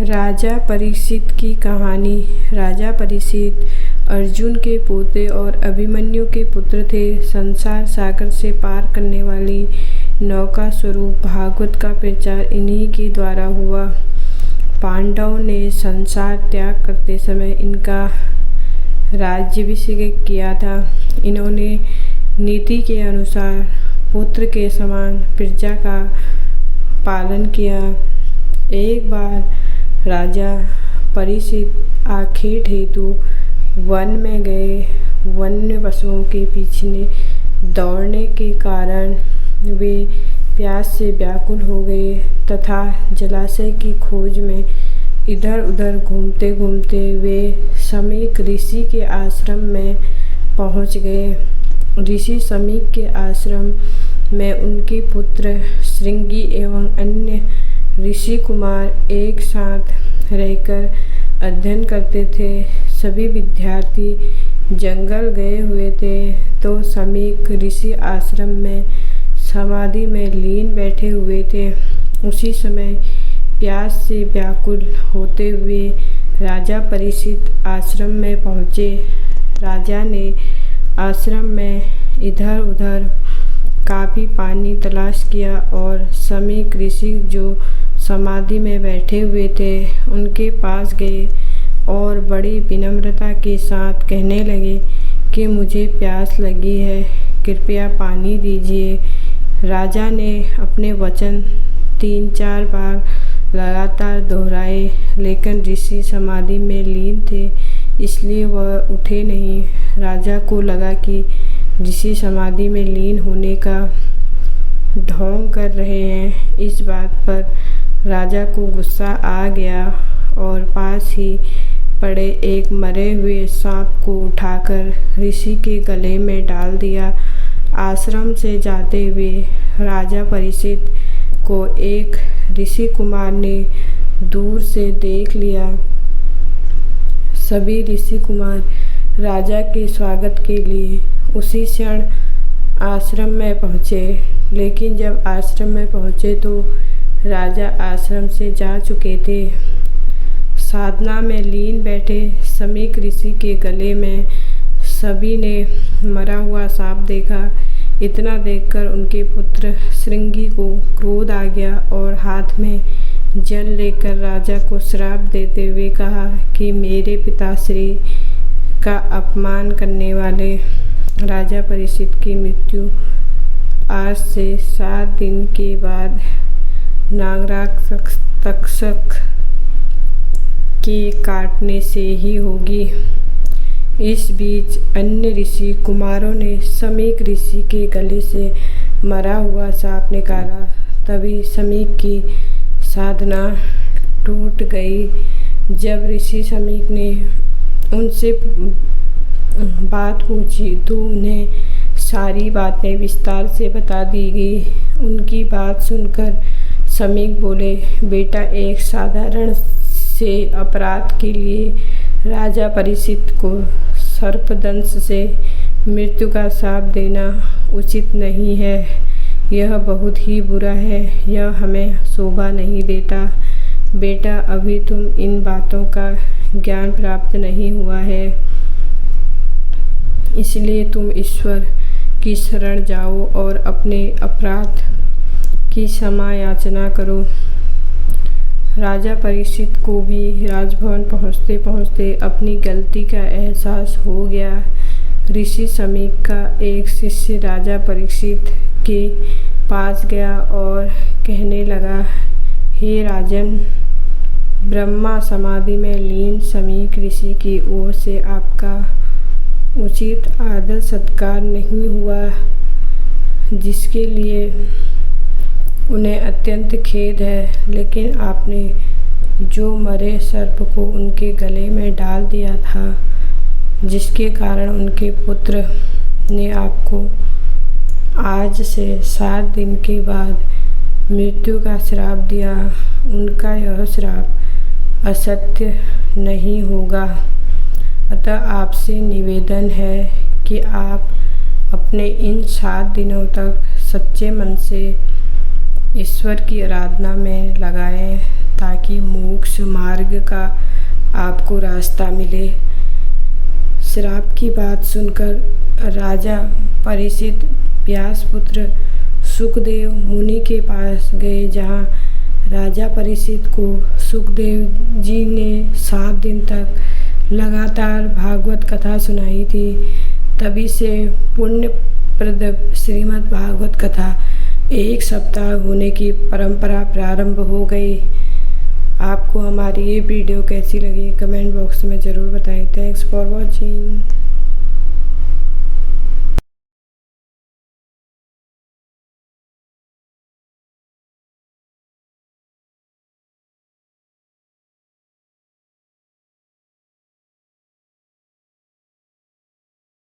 राजा परीक्षित की कहानी। राजा परीक्षित अर्जुन के पोते और अभिमन्यु के पुत्र थे। संसार सागर से पार करने वाली नौका स्वरूप भागवत का प्रचार इन्हीं के द्वारा हुआ। पांडवों ने संसार त्याग करते समय इनका राज्याभिषेक किया था। इन्होंने नीति के अनुसार पुत्र के समान प्रजा का पालन किया। एक बार राजा परीक्षित आखेट हेतु वन में गए। वन्य पशुओं के पीछे दौड़ने के कारण वे प्यास से व्याकुल हो गए तथा जलाशय की खोज में इधर उधर घूमते घूमते वे समीक ऋषि के आश्रम में पहुँच गए। ऋषि समीक के आश्रम में उनके पुत्र श्रृंगी एवं अन्य ऋषि कुमार एक साथ रहकर अध्ययन करते थे। सभी विद्यार्थी जंगल गए हुए थे तो समीक ऋषि आश्रम में समाधि में लीन बैठे हुए थे। उसी समय प्यास से व्याकुल होते हुए राजा परीक्षित आश्रम में पहुँचे। राजा ने आश्रम में इधर उधर काफ़ी पानी तलाश किया और समीक ऋषि जो समाधि में बैठे हुए थे उनके पास गए और बड़ी विनम्रता के साथ कहने लगे कि मुझे प्यास लगी है, कृपया पानी दीजिए। राजा ने अपने वचन 3-4 बार लगातार दोहराए, लेकिन ढषि समाधि में लीन थे इसलिए वह उठे नहीं। राजा को लगा कि ऋषि समाधि में लीन होने का ढोंग कर रहे हैं। इस बात पर राजा को गुस्सा आ गया और पास ही पड़े एक मरे हुए सांप को उठाकर ऋषि के गले में डाल दिया। आश्रम से जाते हुए राजा परीक्षित को एक ऋषि कुमार ने दूर से देख लिया। सभी ऋषि कुमार राजा के स्वागत के लिए उसी क्षण आश्रम में पहुँचे, लेकिन जब आश्रम में पहुँचे तो राजा आश्रम से जा चुके थे। साधना में लीन बैठे समीक ऋषि के गले में सभी ने मरा हुआ सांप देखा। इतना देखकर उनके पुत्र श्रृंगी को क्रोध आ गया और हाथ में जल लेकर राजा को श्राप देते हुए कहा कि मेरे पिताश्री का अपमान करने वाले राजा परीक्षित की मृत्यु आज से 7 दिन के बाद नागराज तक्षक के काटने से ही होगी। इस बीच अन्य ऋषि कुमारों ने समीक ऋषि के गले से मरा हुआ सांप निकाला। तभी समीक की साधना टूट गई। जब ऋषि समीक ने उनसे बात पूछी तो उन्हें सारी बातें विस्तार से बता दी गई। उनकी बात सुनकर समीक बोले, बेटा, एक साधारण से अपराध के लिए राजा परीक्षित को सर्पदंश से मृत्यु का शाप देना उचित नहीं है। यह बहुत ही बुरा है। यह हमें शोभा नहीं देता। बेटा, अभी तुम इन बातों का ज्ञान प्राप्त नहीं हुआ है, इसलिए तुम ईश्वर की शरण जाओ और अपने अपराध की क्षमा याचना करो। राजा परीक्षित को भी राजभवन पहुँचते पहुँचते अपनी गलती का एहसास हो गया। ऋषि समीक का एक शिष्य राजा परीक्षित के पास गया और कहने लगा, हे राजन, ब्रह्मा समाधि में लीन समीक ऋषि की ओर से आपका उचित आदर सत्कार नहीं हुआ, जिसके लिए उन्हें अत्यंत खेद है। लेकिन आपने जो मरे सर्प को उनके गले में डाल दिया था, जिसके कारण उनके पुत्र ने आपको आज से 7 दिन के बाद मृत्यु का श्राप दिया, उनका यह श्राप असत्य नहीं होगा। अतः आपसे निवेदन है कि आप अपने इन 7 दिनों तक सच्चे मन से ईश्वर की आराधना में लगाएं ताकि मोक्ष मार्ग का आपको रास्ता मिले। श्राप की बात सुनकर राजा परीक्षित व्यासपुत्र सुखदेव मुनि के पास गए, जहाँ राजा परीक्षित को सुखदेव जी ने 7 दिन तक लगातार भागवत कथा सुनाई थी। तभी से पुण्यप्रद श्रीमद् भागवत कथा 1 सप्ताह होने की परंपरा प्रारंभ हो गई। आपको हमारी ये वीडियो कैसी लगी कमेंट बॉक्स में ज़रूर बताएं। Thanks for watching.